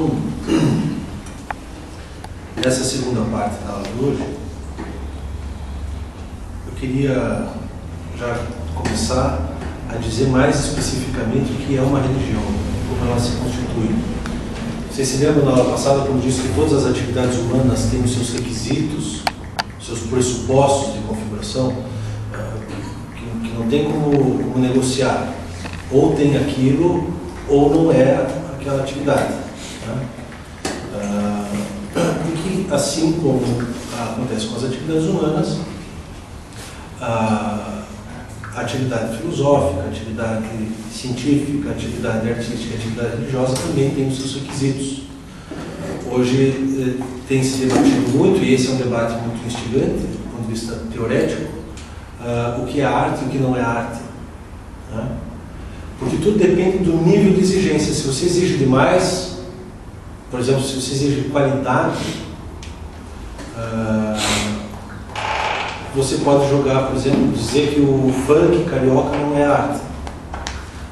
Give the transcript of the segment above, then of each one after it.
Então, nessa segunda parte da aula de hoje, eu queria já começar a dizer mais especificamente o que é uma religião, como ela se constitui. Vocês se lembram na aula passada como disse que todas as atividades humanas têm os seus requisitos, seus pressupostos de configuração, que não tem como negociar. Ou tem aquilo, ou não é aquela atividade. Né? E que, assim como acontece com as atividades humanas, a atividade filosófica, a atividade científica, a atividade artística, a atividade religiosa também tem os seus requisitos. Hoje tem se debatido muito, e esse é um debate muito instigante, do ponto de vista teorético, o que é arte e o que não é arte. Né? Porque tudo depende do nível de exigência. Se você exige demais, por exemplo, se você exige qualidade, você pode jogar, por exemplo, dizer que o funk carioca não é arte.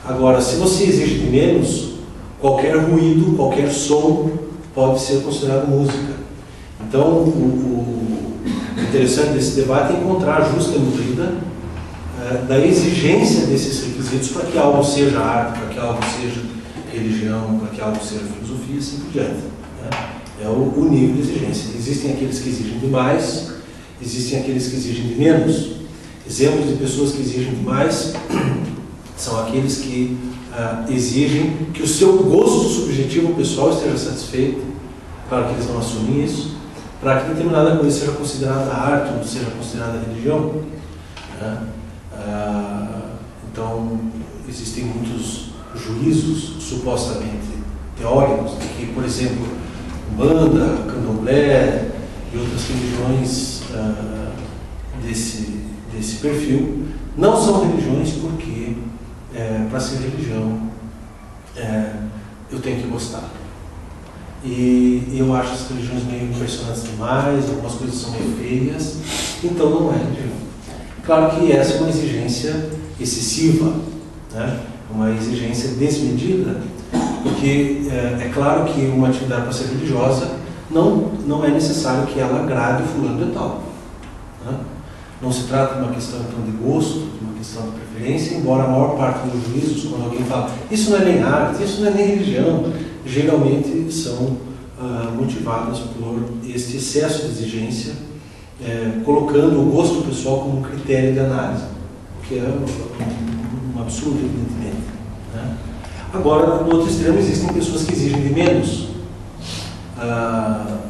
Agora, se você exige de menos, qualquer ruído, qualquer som pode ser considerado música. Então, o interessante desse debate é encontrar a justa medida da exigência desses requisitos para que algo seja arte, para que algo seja religião, para que algo seja filosofia e assim por diante. Né? É o nível de exigência. Existem aqueles que exigem demais, existem aqueles que exigem de menos. Exemplos de pessoas que exigem demais são aqueles que exigem que o seu gosto subjetivo pessoal esteja satisfeito. Claro que eles não assumem isso, para que determinada coisa seja considerada arte ou seja considerada religião. Né? Então, existem muitos juízos supostamente teóricos de que, por exemplo, Umbanda, Candomblé e outras religiões desse perfil não são religiões porque, para ser religião, eu tenho que gostar. E eu acho as religiões meio impressionantes demais, algumas coisas são meio feias, então não é religião. Claro que essa é uma exigência excessiva, né? Uma exigência desmedida, porque é claro que uma atividade para ser religiosa não é necessário que ela agrade o fulano de tal. Né? Não se trata de uma questão então de gosto, de uma questão de preferência, embora a maior parte dos juízos, quando alguém fala isso não é nem arte, isso não é nem religião, geralmente são motivadas por este excesso de exigência, colocando o gosto pessoal como um critério de análise, o que é um absurdo, evidentemente. Né? Agora, no outro extremo, existem pessoas que exigem de menos.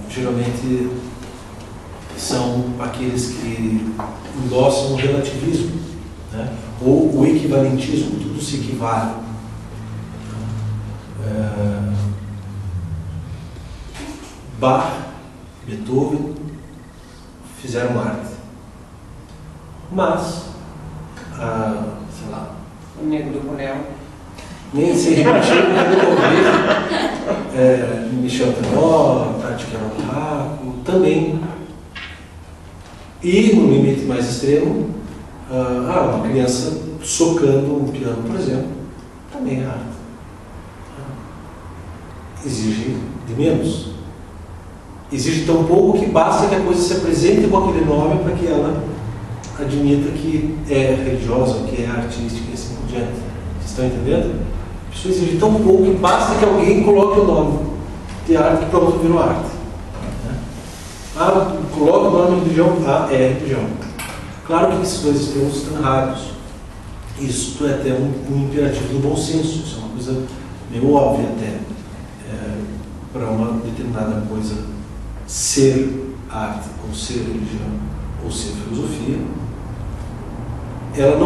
Geralmente são aqueles que endossam o relativismo, né? Ou o equivalentismo, tudo se equivale. Bach, Beethoven fizeram arte, mas sei lá, o Nego do Borel, nem se repetiu Michel Teló, Tati Kerouac também. E no limite mais extremo, uma criança socando um piano, por exemplo, também é arte. Exige de menos. Exige tão pouco que basta que a coisa se apresente com aquele nome para que ela admita que é religiosa, que é artística e assim por diante. Vocês estão entendendo? A pessoa exige tão pouco que basta que alguém coloque o nome de arte que pronto virou arte. Coloca o nome de religião, é religião. Claro que esses dois extremos estão errados. Isso é até um imperativo do bom senso, isso é uma coisa meio óbvia até, para uma determinada coisa ser arte, ou ser religião, ou ser filosofia, ela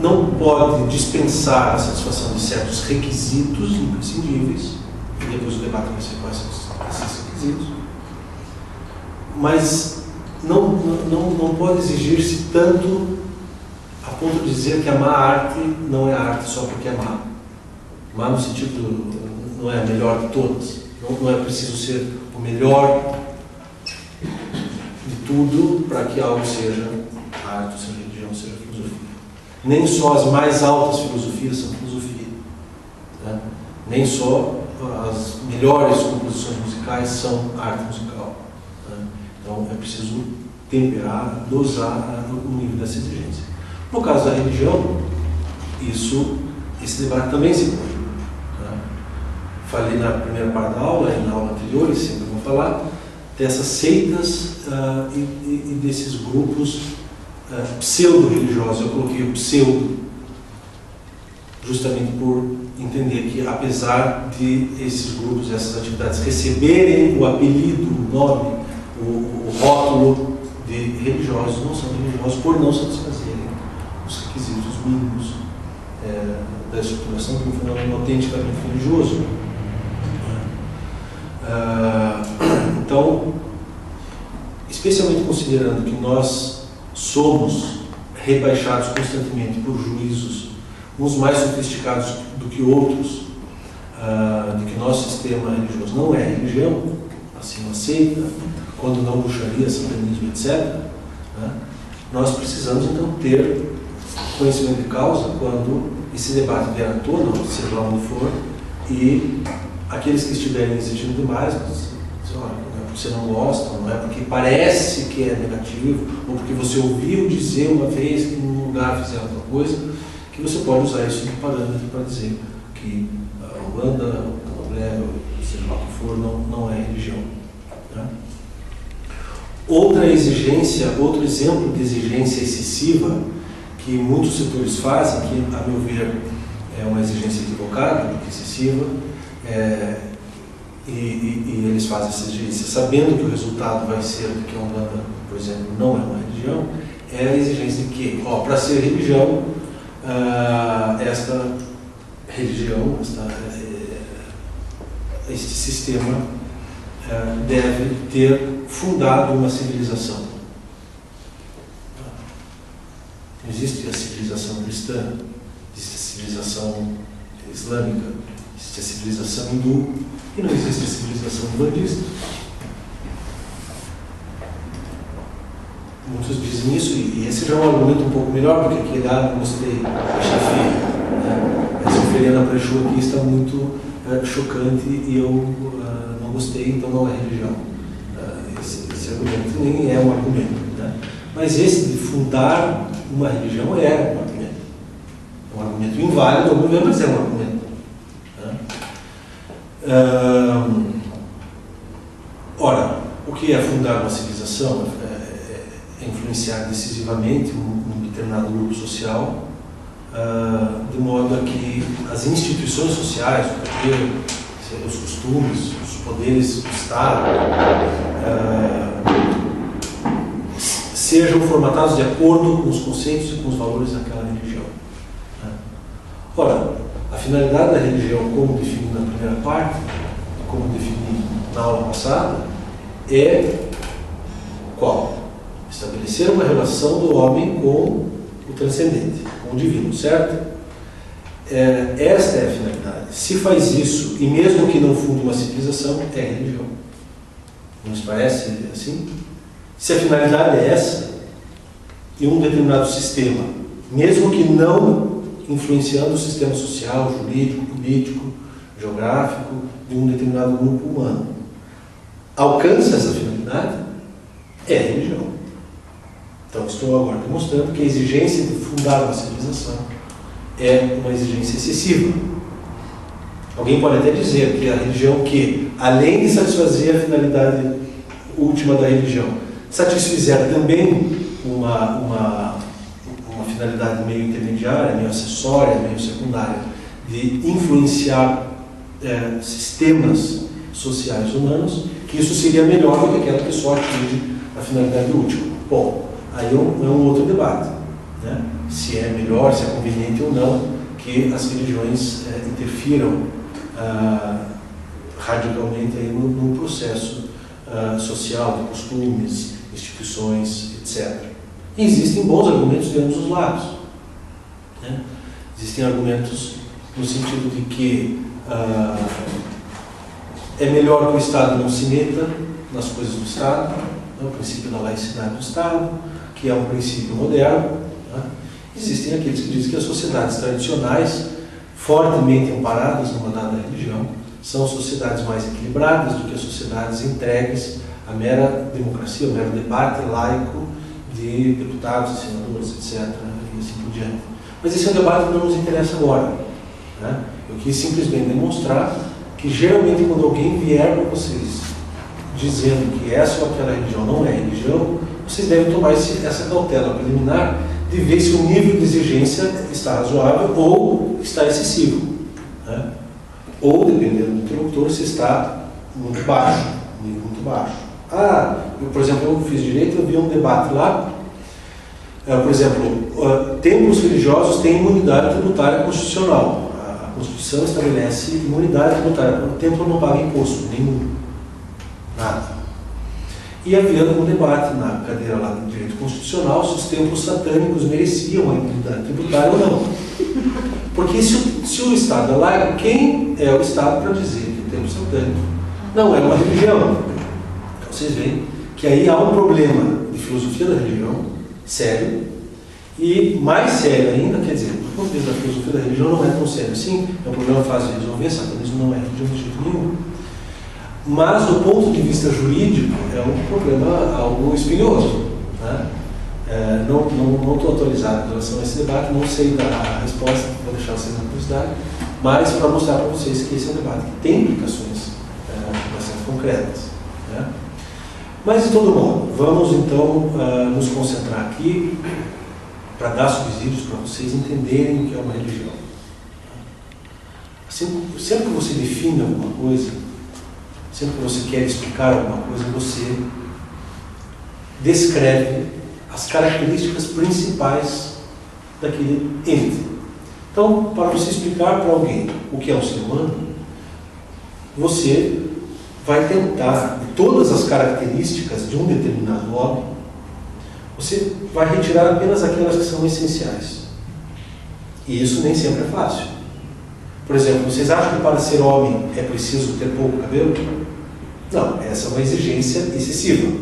não pode dispensar a satisfação de certos requisitos imprescindíveis, e depois o debate vai ser quais são esses requisitos, mas não pode exigir-se tanto a ponto de dizer que a má arte não é arte só porque é má. Má no sentido, não é a melhor de todas. Não é preciso ser o melhor de tudo para que algo seja arte, seja religião, seja filosofia. Nem só as mais altas filosofias são filosofia. Né? Nem só as melhores composições musicais são arte musical. Né? Então é preciso temperar, dosar o nível dessa exigência. No caso da religião, esse debate também se põe. Né? Falei na primeira parte da aula, e na aula anterior, e sempre vou falar, dessas seitas e desses grupos pseudo-religiosos. Eu coloquei o pseudo justamente por entender que, apesar de esses grupos, essas atividades receberem o apelido, o nome, o rótulo de religiosos, não são religiosos por não satisfazerem os requisitos mínimos da estruturação de um fenômeno autenticamente religioso. Então, especialmente considerando que nós somos rebaixados constantemente por juízos, uns mais sofisticados do que outros, de que nosso sistema religioso não é religião, assim não aceita, quando não bruxaria, satanismo, etc., né? Nós precisamos então ter conhecimento de causa quando esse debate vier à tona, seja lá onde for, e aqueles que estiverem exigindo demais, dizem, olha, não é porque você não gosta, não é porque parece que é negativo, ou porque você ouviu dizer uma vez que num lugar fizeram outra coisa, que você pode usar isso de parâmetro para dizer que a Umbanda, o Candomblé, seja lá o que for, não é religião. Né? Outra exigência, outro exemplo de exigência excessiva que muitos setores fazem, que a meu ver é uma exigência equivocada, excessiva, e eles fazem essa exigência sabendo que o resultado vai ser que a Umbanda, por exemplo, não é uma religião, é a exigência de que, para ser religião, esta religião, este sistema deve ter fundado uma civilização. Não existe a civilização cristã, existe a civilização islâmica, existe a civilização hindu e não existe a civilização budista. Muitos dizem isso, e esse já é um argumento um pouco melhor, porque aquele não gostei, achei feio. Né? Essa oferenda para Exu aqui está muito chocante e eu não gostei, então não é religião. Esse argumento nem é um argumento. Né? Mas esse de fundar uma religião é um argumento. É um argumento inválido, ao meu ver, mas é um argumento. Né? Ora, o que é fundar uma civilização? Influenciar decisivamente um determinado grupo social, de modo a que as instituições sociais, o poder, os costumes, os poderes do Estado, sejam formatados de acordo com os conceitos e com os valores daquela religião. Ora, a finalidade da religião, como defini na primeira parte, como defini na aula passada, é qual? Estabelecer uma relação do homem com o transcendente, com o divino, certo? Esta é a finalidade. Se faz isso, e mesmo que não funde uma civilização, é religião. Não nos parece assim? Se a finalidade é essa, e um determinado sistema, mesmo que não influenciando o sistema social, jurídico, político, geográfico de um determinado grupo humano, alcança essa finalidade, é religião. Então, estou agora demonstrando que a exigência de fundar uma civilização é uma exigência excessiva. Alguém pode até dizer que a religião que, além de satisfazer a finalidade última da religião, satisfizer também uma finalidade meio intermediária, meio acessória, meio secundária, de influenciar sistemas sociais humanos, que isso seria melhor do que aquela que só atinge a finalidade última. Bom, aí é um outro debate, né? Se é melhor, se é conveniente ou não que as religiões interfiram radicalmente aí no processo social, de costumes, instituições, etc. E existem bons argumentos de ambos os lados. Né? Existem argumentos no sentido de que é melhor que o Estado não se meta nas coisas do Estado, o princípio da laicidade do Estado, que é um princípio moderno. Né? Existem aqueles que dizem que as sociedades tradicionais, fortemente amparadas numa dada religião, são sociedades mais equilibradas do que as sociedades entregues à mera democracia, ao mero debate laico de deputados, senadores, etc. e assim por diante. Mas esse é um debate que não nos interessa agora, né? Eu quis simplesmente demonstrar que geralmente quando alguém vier para vocês dizendo que essa ou aquela religião não é religião, vocês devem tomar essa cautela preliminar de ver se o nível de exigência está razoável ou está excessivo, né? Ou, dependendo do interlocutor, se está muito baixo, nível muito baixo. Por exemplo, eu fiz direito, eu vi um debate lá, por exemplo, templos religiosos têm imunidade tributária constitucional. A Constituição estabelece imunidade tributária. O templo não paga imposto nenhum, nada. E havia um debate na cadeira lá de direito constitucional se os templos satânicos mereciam a imunidade tributária ou não. Porque se o Estado é laico, quem é o Estado para dizer que o templo satânico não é uma religião? Então vocês veem que aí há um problema de filosofia da religião, sério, e mais sério ainda, quer dizer, do ponto de vista da filosofia da religião não é tão sério assim, é um problema fácil de resolver, satanismo não é religião de jeito nenhum. Mas, do ponto de vista jurídico, é um problema algo espinhoso, né? Não estou atualizado em relação a esse debate, não sei dar a resposta, vou deixar vocês na curiosidade, mas para mostrar para vocês que esse é um debate que tem implicações bastante concretas, né? Mas, de todo modo, vamos então nos concentrar aqui para dar subsídios para vocês entenderem o que é uma religião. Assim, sempre que você define alguma coisa, sempre que você quer explicar alguma coisa, você descreve as características principais daquele ente. Então, para você explicar para alguém o que é um ser humano, você vai tentar, de todas as características de um determinado homem, você vai retirar apenas aquelas que são essenciais. E isso nem sempre é fácil. Por exemplo, vocês acham que para ser homem é preciso ter pouco cabelo? Não, essa é uma exigência excessiva.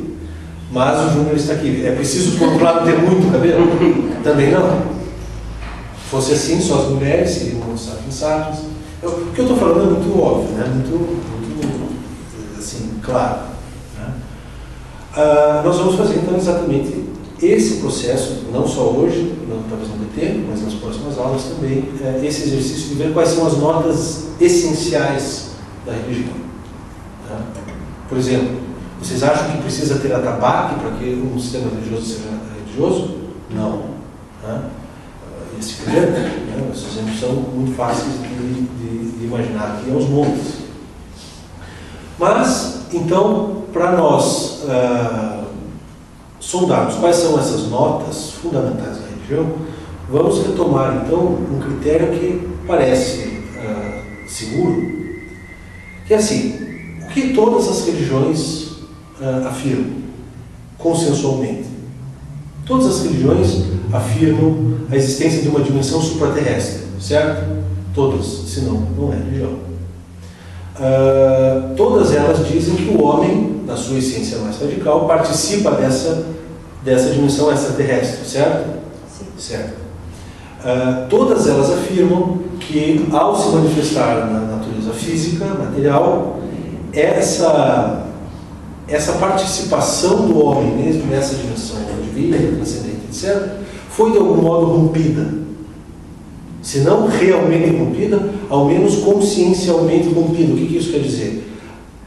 Mas o Júnior está aqui. É preciso, por outro lado, ter muito cabelo? Também não. Se fosse assim, só as mulheres seriam sensatas. O que eu estou falando é muito óbvio, né? muito assim, claro. Né? Nós vamos fazer, então, exatamente esse processo, não só hoje, talvez não dê tempo, mas nas próximas aulas também, esse exercício de ver quais são as notas essenciais da religião. Tá? Por exemplo, vocês acham que precisa ter atabaque para que um sistema religioso seja religioso? Não. Tá? Esse exemplo, né? Esses exemplos são muito fáceis de imaginar aqui aos montes. Mas, então, para nós sondarmos quais são essas notas fundamentais da religião, vamos retomar então um critério que parece seguro, que é assim: o que todas as religiões afirmam consensualmente? Todas as religiões afirmam a existência de uma dimensão supraterrestre, certo? Todas, senão não é religião. Todas elas dizem que o homem, na sua essência mais radical, participa dessa dimensão extraterrestre, certo? Sim. Certo. Todas elas afirmam que, ao se manifestar na natureza física, material, essa participação do homem mesmo nessa dimensão divina, transcendente, etc., foi de algum modo rompida. Se não realmente rompida, ao menos consciencialmente rompida. O que isso quer dizer?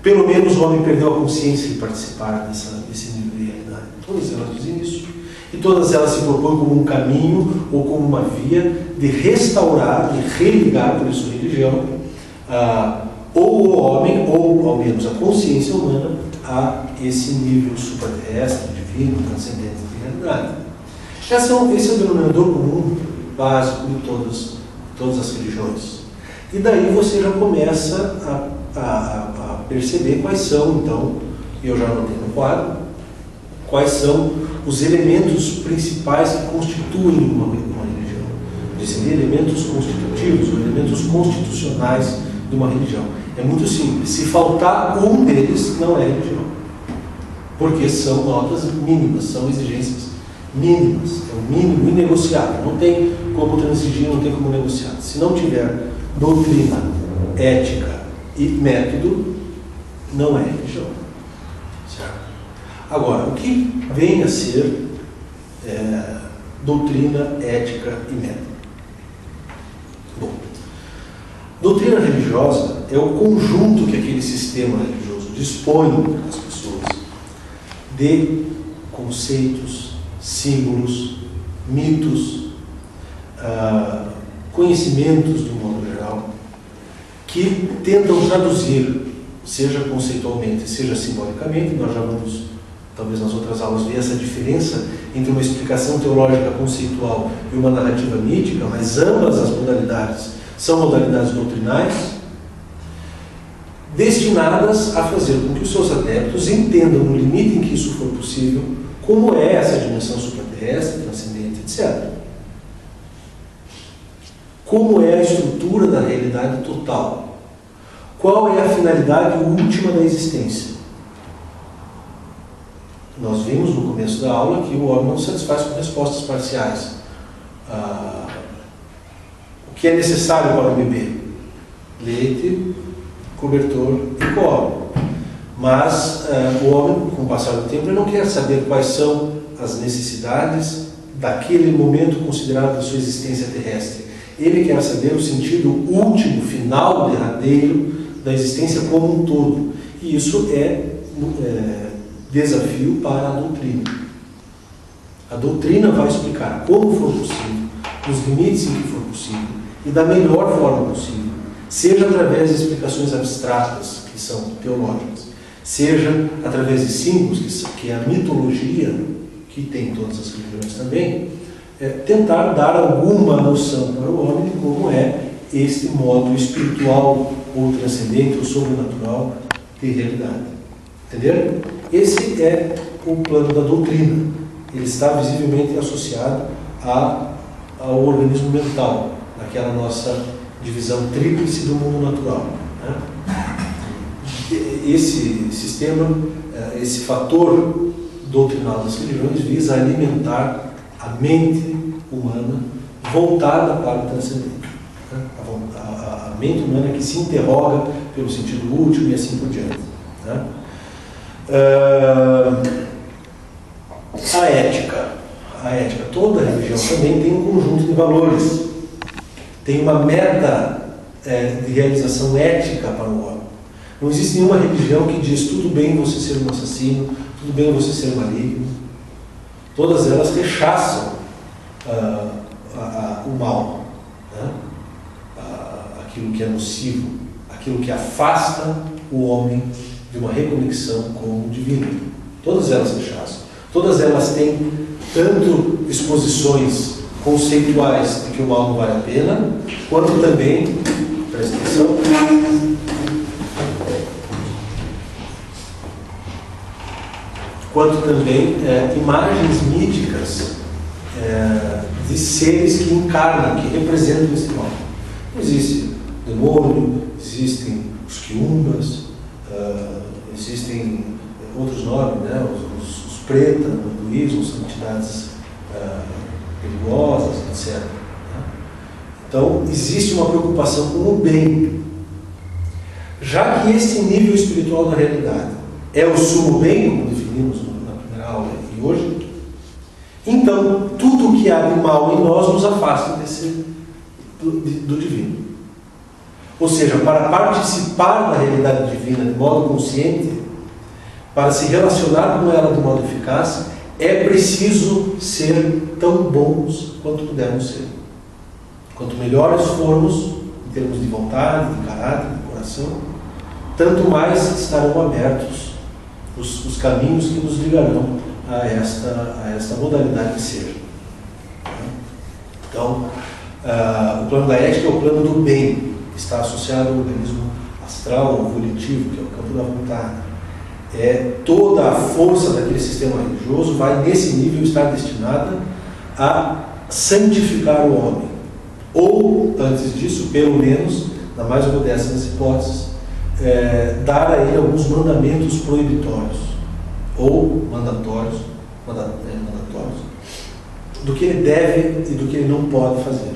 Pelo menos o homem perdeu a consciência de participar desse nível de realidade. Todas elas dizem isso. E todas elas se propõem como um caminho ou como uma via de restaurar, de religar, por isso religião, ou o homem, ou ao menos a consciência humana, a esse nível supraterrestre, divino, transcendente de realidade. Esse é o denominador comum básico de todas as religiões. E daí você já começa a perceber quais são, então, eu já anotei no quadro, quais são os elementos principais que constituem uma religião. Dizem elementos constitutivos, ou elementos constitucionais de uma religião. É muito simples. Se faltar um deles, não é religião. Porque são notas mínimas, são exigências mínimas. É o mínimo inegociável. Não tem como transigir, não tem como negociar. Se não tiver doutrina, ética E método não é religião. Certo? Agora, o que vem a ser doutrina, ética e método? Bom, doutrina religiosa é o conjunto que aquele sistema religioso dispõe às pessoas de conceitos, símbolos, mitos, conhecimentos de um modo geral, que tentam traduzir, seja conceitualmente, seja simbolicamente. Nós já vamos, talvez nas outras aulas, ver essa diferença entre uma explicação teológica conceitual e uma narrativa mítica, mas ambas as modalidades são modalidades doutrinais, destinadas a fazer com que os seus adeptos entendam, no limite em que isso for possível, como é essa dimensão supraterrestre, transcendente, etc. Como é a estrutura da realidade total? Qual é a finalidade última da existência? Nós vimos no começo da aula que o homem não se satisfaz com respostas parciais. O que é necessário para o bebê? Leite, cobertor e colo. Mas o homem, com o passar do tempo, ele não quer saber quais são as necessidades daquele momento considerado da sua existência terrestre. Ele quer saber o sentido último, final, derradeiro da existência como um todo. E isso é desafio para a doutrina. A doutrina vai explicar como for possível, nos limites em que for possível e da melhor forma possível, seja através de explicações abstratas, que são teológicas, seja através de símbolos, que é a mitologia, que tem todas as religiões também, tentar dar alguma noção para o homem de como é este modo espiritual ou transcendente ou sobrenatural de realidade. Entenderam? Esse é o plano da doutrina. Ele está visivelmente associado ao organismo mental, naquela nossa divisão tríplice do mundo natural, né? Esse sistema, esse fator doutrinal das religiões visa alimentar a mente humana voltada para o transcendente, né? A mente humana que se interroga pelo sentido último e assim por diante, né? A ética, toda religião também tem um conjunto de valores, tem uma meta de realização ética para o homem. Não existe nenhuma religião que diz tudo bem você ser um assassino, tudo bem você ser maligno. Todas elas rechaçam o mal, né? Aquilo que é nocivo, aquilo que afasta o homem de uma reconexão com o divino. Todas elas rechaçam. Todas elas têm tanto exposições conceituais de que o mal não vale a pena, quanto também, presta atenção, quanto também imagens míticas de seres que encarnam, que representam esse mal. Existe demônio, existem os quiumbas, existem outros nomes, né? Os preta, no hinduísmo, são entidades perigosas, etc. Então, existe uma preocupação com o bem. Já que esse nível espiritual da realidade é o sumo bem, como definimos na primeira aula e hoje, então, tudo o que há de mal em nós nos afasta do divino. Ou seja, para participar da realidade divina de modo consciente, para se relacionar com ela de modo eficaz, é preciso ser tão bons quanto pudermos ser. Quanto melhores formos, em termos de vontade, de caráter, de coração, tanto mais estarão abertos os caminhos que nos ligarão a esta modalidade de ser. Então, o plano da ética é o plano do bem, que está associado ao organismo astral ou volitivo, que é o campo da vontade. Toda a força daquele sistema religioso vai, nesse nível, estar destinada a santificar o homem. Ou, antes disso, pelo menos, na mais modesta das hipóteses, dar a ele alguns mandamentos proibitórios ou mandatórios, do que ele deve e do que ele não pode fazer.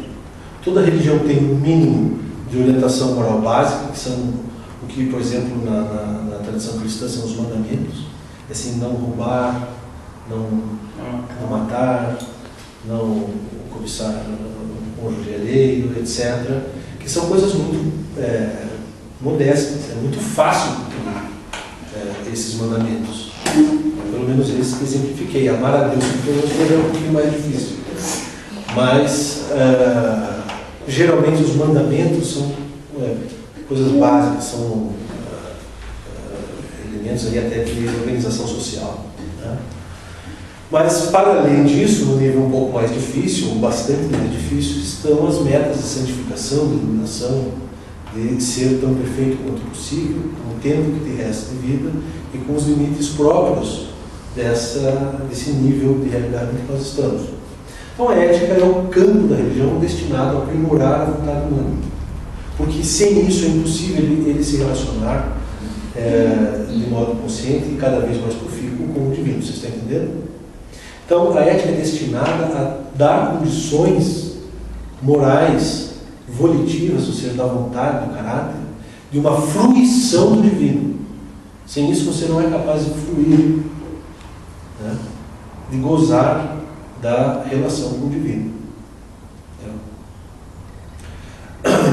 Toda religião tem um mínimo de orientação moral básica, que são o que, por exemplo, na tradição cristã são os mandamentos, assim, não roubar, não matar, não cobiçar o cônjuge alheio, etc., que são coisas muito modestas, é muito fácil cumprir esses mandamentos. Pelo menos esses que exemplifiquei. Amar a Deus é um pouquinho mais difícil. Mas, geralmente, os mandamentos são coisas básicas, são elementos aí até de organização social. Né? Mas, para além disso, no nível um pouco mais difícil, ou bastante mais difícil, estão as metas de santificação, de iluminação, de ser tão perfeito quanto possível, com o tempo que te resta de vida e com os limites próprios desse nível de realidade em que nós estamos. Então, a ética é o campo da religião destinado a aprimorar a vontade humana. Porque sem isso é impossível ele se relacionar de modo consciente e cada vez mais profícuo com o divino. Vocês estão entendendo? Então, a ética é destinada a dar condições morais, volitivas, ou seja, da vontade, do caráter, de uma fruição do divino. Sem isso você não é capaz de fluir, né? De gozar da relação com o divino.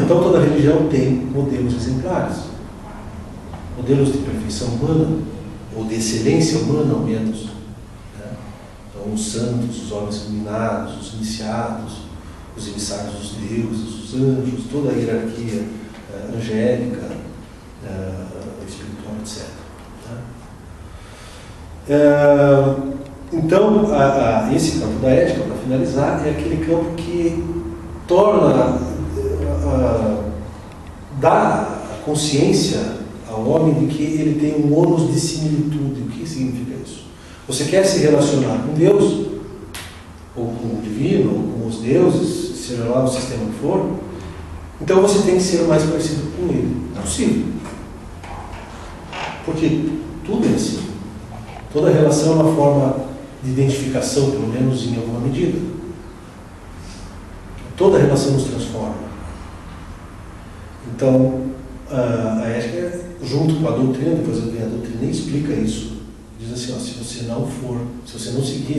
Então toda religião tem modelos exemplares, modelos de perfeição humana, ou de excelência humana, ao menos. Né? Então os santos, os homens iluminados, os iniciados, os emissários dos deuses, os anjos, toda a hierarquia angélica, espiritual, etc. Então, esse campo da ética, para finalizar, é aquele campo que torna, dá a consciência ao homem de que ele tem um ônus de similitude. O que significa isso? Você quer se relacionar com Deus, ou com o divino, ou com os deuses, seja lá o sistema que for, então você tem que ser o mais parecido com ele. É possível. Porque tudo é assim. Toda relação é uma forma de identificação, pelo menos em alguma medida. Toda relação nos transforma. Então, a ética, junto com a doutrina, depois vem a doutrina e explica isso. Diz assim, se você não seguir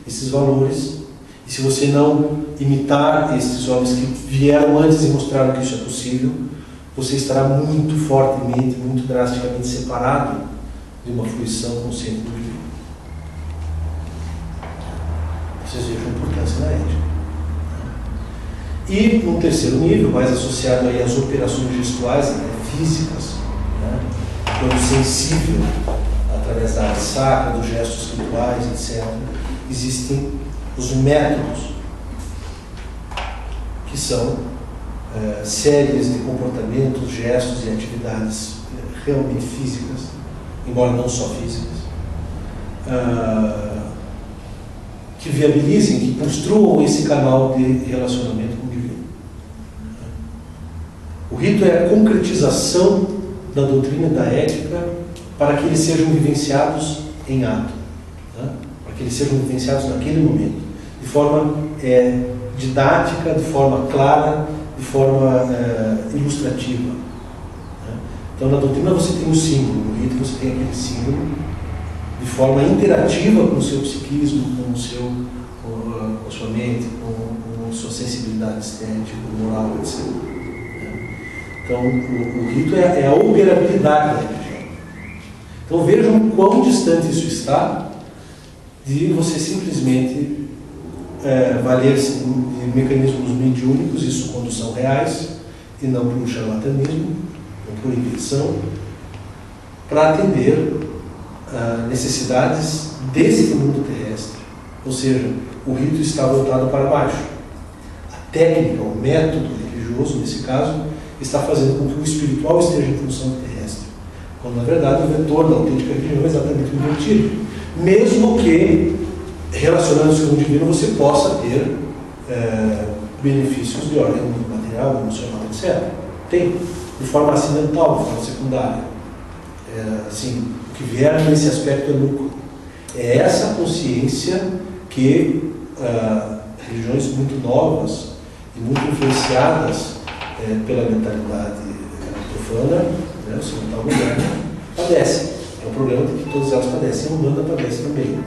esses valores, e se você não imitar esses homens que vieram antes e mostraram que isso é possível, você estará muito fortemente, muito drasticamente separado de uma fruição consciente do divino. Vocês vejam a importância da ética. E, no terceiro nível, mais associado aí às operações gestuais, até físicas, né? Quando sensível, através da arte sacra, dos gestos rituais, etc., existem os métodos, que são séries de comportamentos, gestos e atividades realmente físicas, embora não só físicas, que viabilizem, que construam esse canal de relacionamento com o divino. O rito é a concretização da doutrina e da ética para que eles sejam vivenciados em ato, né? Para que eles sejam vivenciados naquele momento, de forma didática, de forma clara, de forma ilustrativa. Né? Então, na doutrina você tem um símbolo, no rito você tem aquele símbolo, de forma interativa com o seu psiquismo, com a sua mente, com a sua sensibilidade estética, moral, etc. Então, o rito é a operabilidade da religião. Então, vejam quão distante isso está de você simplesmente valer-se de mecanismos mediúnicos, isso quando são reais, e não por um charlatanismo, ou por invenção, para atender necessidades desse mundo terrestre. Ou seja, o rito está voltado para baixo. A técnica, o método religioso, nesse caso, está fazendo com que o espiritual esteja em função do terrestre. Quando, na verdade, o vetor da autêntica religião é exatamente invertido. Mesmo que, relacionando-se com o divino, você possa ter benefícios de ordem material, emocional, etc. Tem, de forma acidental, de forma secundária. Assim, o que vier nesse aspecto é lucro. É essa consciência que religiões muito novas e muito influenciadas pela mentalidade profana, né, padecem. É um problema que todas elas padecem, a Umbanda padece também.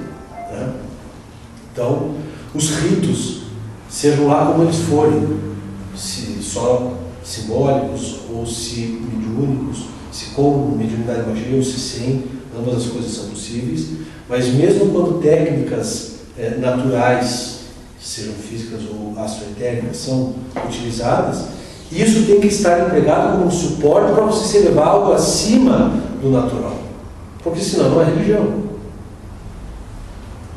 Né? Então, os ritos, sejam lá como eles forem, se só simbólicos ou se mediúnicos, se com mediunidade e magia ou se sem, ambas as coisas são possíveis, mas mesmo quando técnicas naturais, sejam físicas ou astroetéricas, são utilizadas, isso tem que estar empregado como suporte para você se elevar algo acima do natural, porque senão não é religião.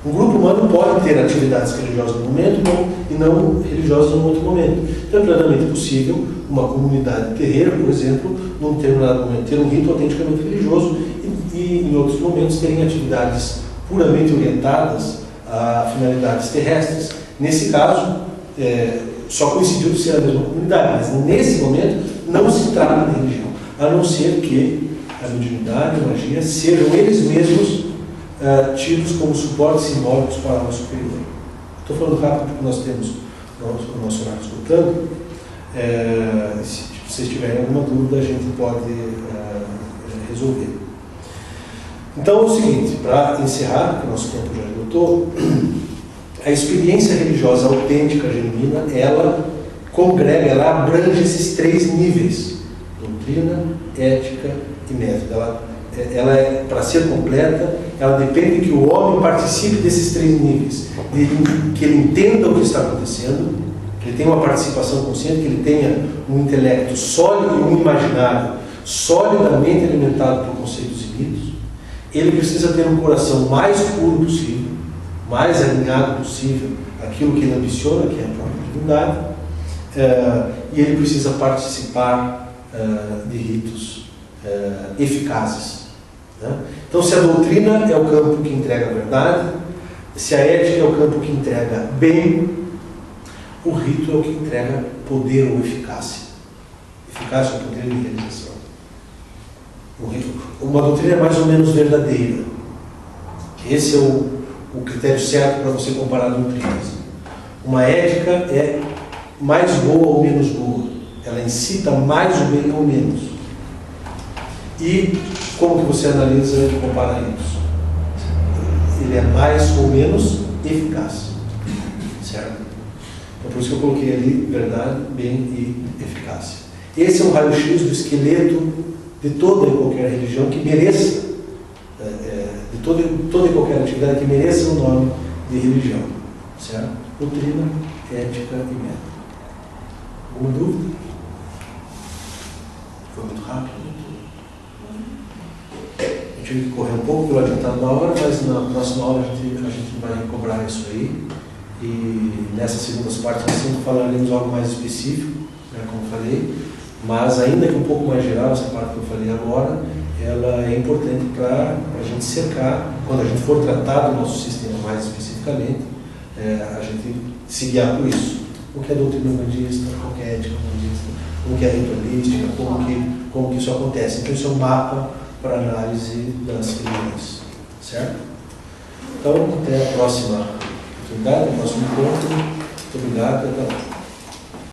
Um grupo humano pode ter atividades religiosas num momento e não religiosas num outro momento. Então é plenamente possível uma comunidade terreira, por exemplo, num determinado momento ter um rito autenticamente religioso e em outros momentos terem atividades puramente orientadas a finalidades terrestres. Nesse caso, só coincidiu de ser a mesma comunidade, mas nesse momento não se trata de religião, a não ser que a mediunidade e a magia sejam eles mesmos tidos como suportes simbólicos para o superior. Estou falando rápido porque nós temos o nosso horário escutando. Se vocês tiverem alguma dúvida, a gente pode resolver. Então é o seguinte, para encerrar, porque o nosso tempo já esgotou, a experiência religiosa autêntica, genuína, ela congrega, ela abrange esses 3 níveis: doutrina, ética e método. Ela para ser completa, ela depende que o homem participe desses 3 níveis, que ele entenda o que está acontecendo, que ele tenha uma participação consciente, que ele tenha um intelecto sólido e um imaginário solidamente alimentado por conceitos e mitos. Ele precisa ter um coração mais puro possível, mais alinhado possível àquilo que ele ambiciona, que é a própria divindade, e ele precisa participar de ritos eficazes. Né? Então, se a doutrina é o campo que entrega a verdade, se a ética é o campo que entrega bem, o rito é o que entrega poder ou eficácia. Eficácia é o poder de realização. Uma doutrina é mais ou menos verdadeira. Esse é o critério certo para você comparar doutrinas. Uma ética é mais boa ou menos boa. Ela incita mais ou bem ou menos. E como que você analisa e compara isso? Ele é mais ou menos eficaz. Certo? Então por isso que eu coloquei ali verdade, bem e eficácia. Esse é um raio-x do esqueleto de toda e qualquer religião que mereça, de toda e qualquer atividade que mereça o nome de religião. Certo? Doutrina, ética e método. Alguma dúvida? Foi muito rápido? Eu tive que correr um pouco pelo adiantado da hora, mas na próxima aula a gente vai cobrar isso aí. E nessas segundas partes nós sempre falaremos algo mais específico, né, como eu falei, mas ainda que um pouco mais geral, essa parte que eu falei agora, ela é importante para a gente cercar, quando a gente for tratar do nosso sistema mais especificamente, a gente se guiar por isso. O que é doutrina umbandista, o que é ética umbandista, o que é ritualística, como que isso acontece. Então isso é um mapa para análise das religiões. Certo? Então, até a próxima oportunidade, o próximo encontro. Muito obrigado e até lá.